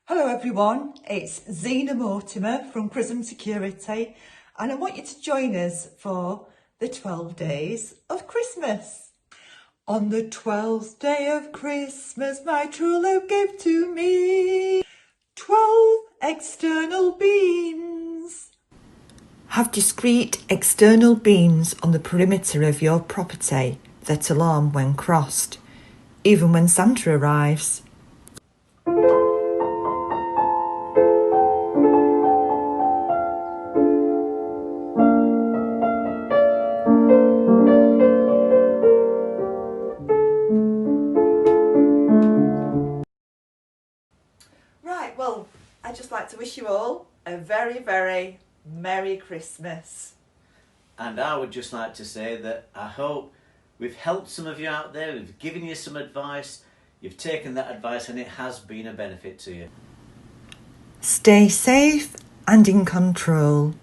Hello everyone, it's Zena Mortimer from Crism Security and I want you to join us for the 12 days of Christmas. On the 12th day of Christmas my true love gave to me 12 external beams. Have discreet external beams on the perimeter of your property that alarm when crossed, even when Santa arrives. Right, well, I'd just like to wish you all a very, very Merry Christmas. And I would just like to say that I hope we've helped some of you out there, we've given you some advice, you've taken that advice and it has been a benefit to you. Stay safe and in control.